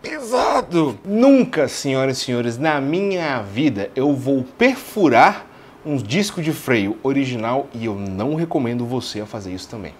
pesado! Nunca, senhoras e senhores, na minha vida eu vou perfurar um disco de freio original e eu não recomendo você a fazer isso também.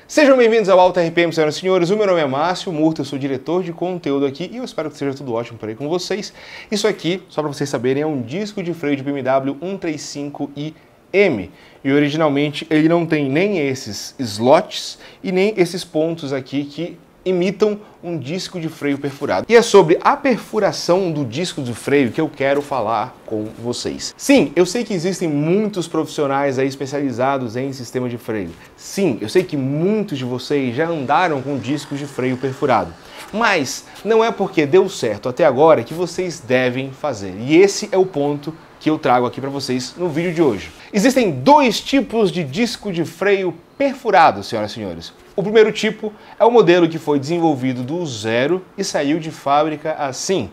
Sejam bem-vindos ao Alta RPM, senhoras e senhores. O meu nome é Márcio Murta, eu sou diretor de conteúdo aqui e eu espero que seja tudo ótimo por aí com vocês. Isso aqui, só para vocês saberem, é um disco de freio de BMW 135iM. E originalmente ele não tem nem esses slots e nem esses pontos aqui que imitam um disco de freio perfurado. E é sobre a perfuração do disco de freio que eu quero falar com vocês. Sim, eu sei que existem muitos profissionais aí especializados em sistema de freio. Sim, eu sei que muitos de vocês já andaram com discos de freio perfurado. Mas não é porque deu certo até agora que vocês devem fazer. E esse é o ponto que eu trago aqui para vocês no vídeo de hoje. Existem dois tipos de disco de freio perfurado, senhoras e senhores. O primeiro tipo é o modelo que foi desenvolvido do zero e saiu de fábrica assim.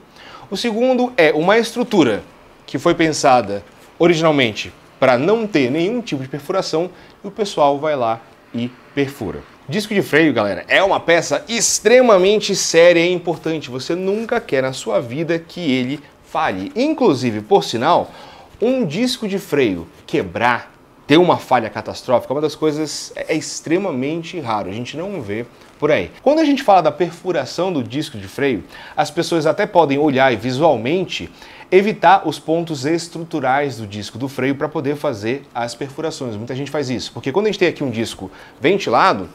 O segundo é uma estrutura que foi pensada originalmente para não ter nenhum tipo de perfuração e o pessoal vai lá e perfura. Disco de freio, galera, é uma peça extremamente séria e importante. Você nunca quer na sua vida que ele falhe. Inclusive, por sinal, um disco de freio quebrar, ter uma falha catastrófica, uma das coisas é extremamente raro, a gente não vê por aí. Quando a gente fala da perfuração do disco de freio, as pessoas até podem olhar e visualmente evitar os pontos estruturais do disco do freio para poder fazer as perfurações. Muita gente faz isso, porque quando a gente tem aqui um disco ventilado,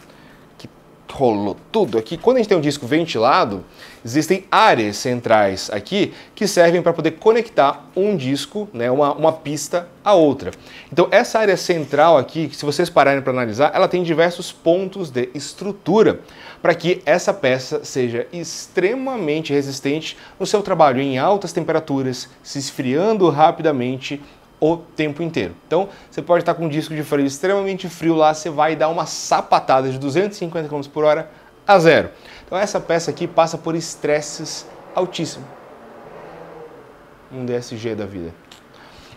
rolou tudo aqui. Quando a gente tem um disco ventilado, existem áreas centrais aqui que servem para poder conectar um disco, né, uma pista a outra. Então essa área central aqui, se vocês pararem para analisar, ela tem diversos pontos de estrutura para que essa peça seja extremamente resistente no seu trabalho em altas temperaturas, se esfriando rapidamente o tempo inteiro. Então, você pode estar com um disco de freio extremamente frio lá, você vai dar uma sapatada de 250 km por hora a zero. Então, essa peça aqui passa por estresses altíssimos. Um DSG da vida.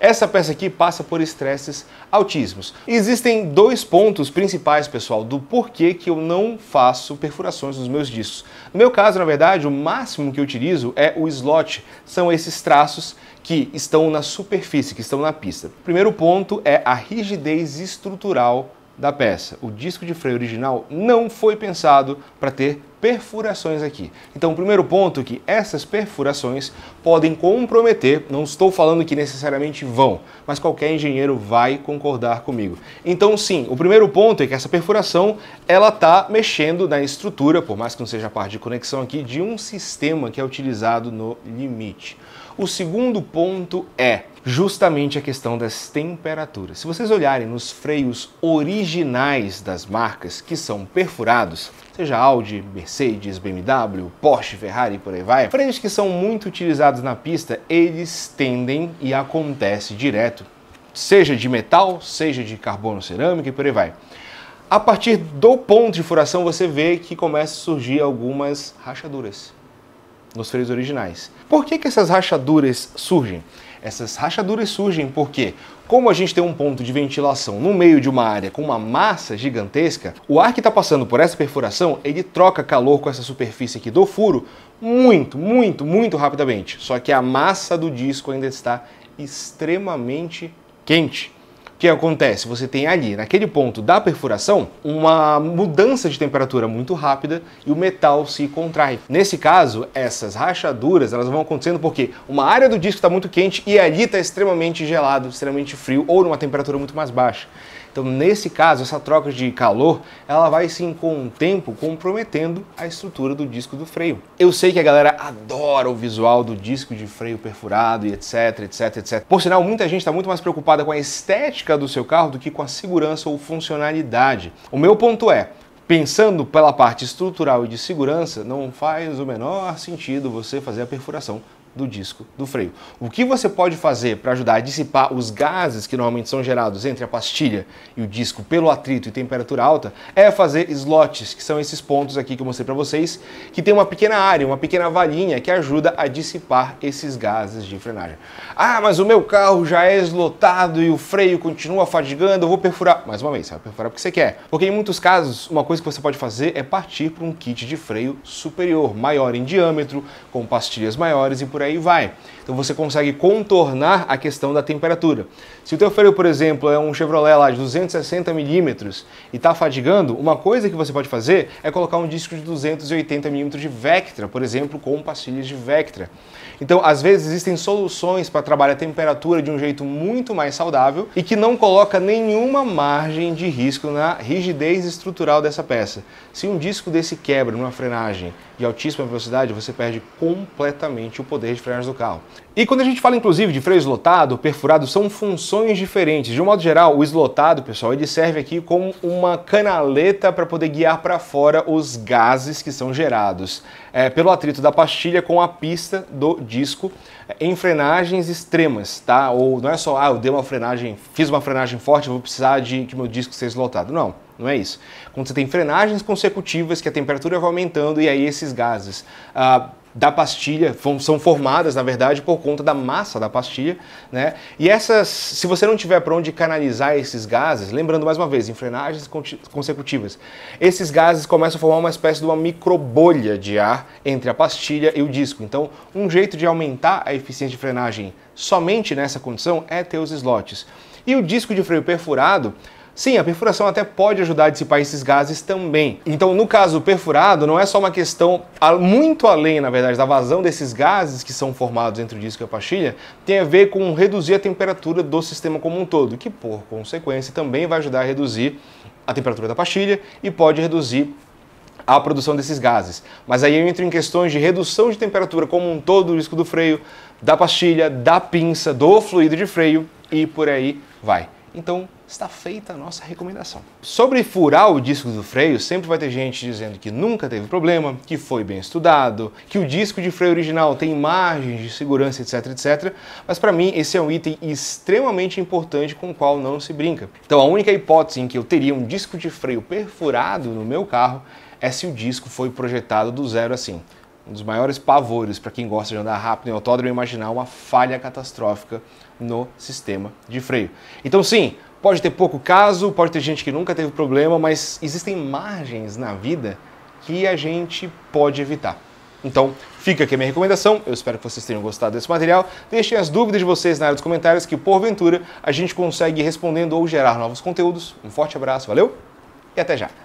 Essa peça aqui passa por estresses altíssimos. Existem dois pontos principais, pessoal, do porquê que eu não faço perfurações nos meus discos. No meu caso, na verdade, o máximo que eu utilizo é o slot. São esses traços que estão na superfície, que estão na pista. O primeiro ponto é a rigidez estrutural da peça. O disco de freio original não foi pensado para ter perfurações aqui. Então, o primeiro ponto é que essas perfurações podem comprometer, não estou falando que necessariamente vão, mas qualquer engenheiro vai concordar comigo. Então, sim, o primeiro ponto é que essa perfuração, ela está mexendo na estrutura, por mais que não seja a parte de conexão aqui, de um sistema que é utilizado no limite. O segundo ponto é justamente a questão das temperaturas. Se vocês olharem nos freios originais das marcas que são perfurados, seja Audi, Mercedes, BMW, Porsche, Ferrari e por aí vai, freios que são muito utilizados na pista, eles tendem e acontece direto, seja de metal, seja de carbono cerâmica e por aí vai. A partir do ponto de furação você vê que começa a surgir algumas rachaduras nos freios originais. Por que essas rachaduras surgem? Essas rachaduras surgem porque, como a gente tem um ponto de ventilação no meio de uma área com uma massa gigantesca, o ar que está passando por essa perfuração, ele troca calor com essa superfície aqui do furo muito rapidamente. Só que a massa do disco ainda está extremamente quente. O que acontece? Você tem ali, naquele ponto da perfuração, uma mudança de temperatura muito rápida e o metal se contrai. Nesse caso, essas rachaduras elas vão acontecendo porque uma área do disco está muito quente e ali está extremamente gelado, extremamente frio ou numa temperatura muito mais baixa. Então, nesse caso, essa troca de calor, ela vai sim, com o tempo, comprometendo a estrutura do disco do freio. Eu sei que a galera adora o visual do disco de freio perfurado e etc. Por sinal, muita gente está muito mais preocupada com a estética do seu carro do que com a segurança ou funcionalidade. O meu ponto é, pensando pela parte estrutural e de segurança, não faz o menor sentido você fazer a perfuração do disco do freio. O que você pode fazer para ajudar a dissipar os gases que normalmente são gerados entre a pastilha e o disco pelo atrito e temperatura alta é fazer slots, que são esses pontos aqui que eu mostrei para vocês, que tem uma pequena área, uma pequena valinha que ajuda a dissipar esses gases de frenagem. Ah, mas o meu carro já é eslotado e o freio continua fadigando, eu vou perfurar. Mais uma vez, você vai perfurar porque você quer. Porque em muitos casos, uma coisa que você pode fazer é partir para um kit de freio superior, maior em diâmetro, com pastilhas maiores e por aí vai. Então você consegue contornar a questão da temperatura. Se o teu freio, por exemplo, é um Chevrolet lá de 260 milímetros e está fadigando, uma coisa que você pode fazer é colocar um disco de 280 milímetros de Vectra, por exemplo, com pastilhas de Vectra. Então, às vezes, existem soluções para trabalhar a temperatura de um jeito muito mais saudável e que não coloca nenhuma margem de risco na rigidez estrutural dessa peça. Se um disco desse quebra numa frenagem de altíssima velocidade, você perde completamente o poder de frenagem do carro. E quando a gente fala, inclusive, de freio eslotado, perfurado, são funções diferentes. De um modo geral, o eslotado, pessoal, ele serve aqui como uma canaleta para poder guiar para fora os gases que são gerados pelo atrito da pastilha com a pista do disco em frenagens extremas, tá? Ou não é só, eu dei uma frenagem, fiz uma frenagem forte, vou precisar de que meu disco seja eslotado. Não, não é isso. Quando você tem frenagens consecutivas, que a temperatura vai aumentando e aí esses gases da pastilha são formadas, na verdade, por conta da massa da pastilha, né? E essas, se você não tiver para onde canalizar esses gases, lembrando mais uma vez, em frenagens consecutivas, esses gases começam a formar uma espécie de uma microbolha de ar entre a pastilha e o disco. Então, um jeito de aumentar a eficiência de frenagem somente nessa condição é ter os slots. E o disco de freio perfurado, sim, a perfuração até pode ajudar a dissipar esses gases também. Então, no caso perfurado, não é só uma questão muito além, na verdade, da vazão desses gases que são formados entre o disco e a pastilha, tem a ver com reduzir a temperatura do sistema como um todo, que por consequência também vai ajudar a reduzir a temperatura da pastilha e pode reduzir a produção desses gases. Mas aí eu entro em questões de redução de temperatura como um todo do disco do freio, da pastilha, da pinça, do fluido de freio e por aí vai. Então, está feita a nossa recomendação. Sobre furar o disco do freio, sempre vai ter gente dizendo que nunca teve problema, que foi bem estudado, que o disco de freio original tem margens de segurança, etc, etc. Mas para mim, esse é um item extremamente importante com o qual não se brinca. Então, a única hipótese em que eu teria um disco de freio perfurado no meu carro é se o disco foi projetado do zero assim. Um dos maiores pavores para quem gosta de andar rápido em autódromo é imaginar uma falha catastrófica no sistema de freio. Então sim, pode ter pouco caso, pode ter gente que nunca teve problema, mas existem margens na vida que a gente pode evitar. Então, fica aqui a minha recomendação, eu espero que vocês tenham gostado desse material. Deixem as dúvidas de vocês na área dos comentários que, porventura, a gente consegue ir respondendo ou gerar novos conteúdos. Um forte abraço, valeu e até já!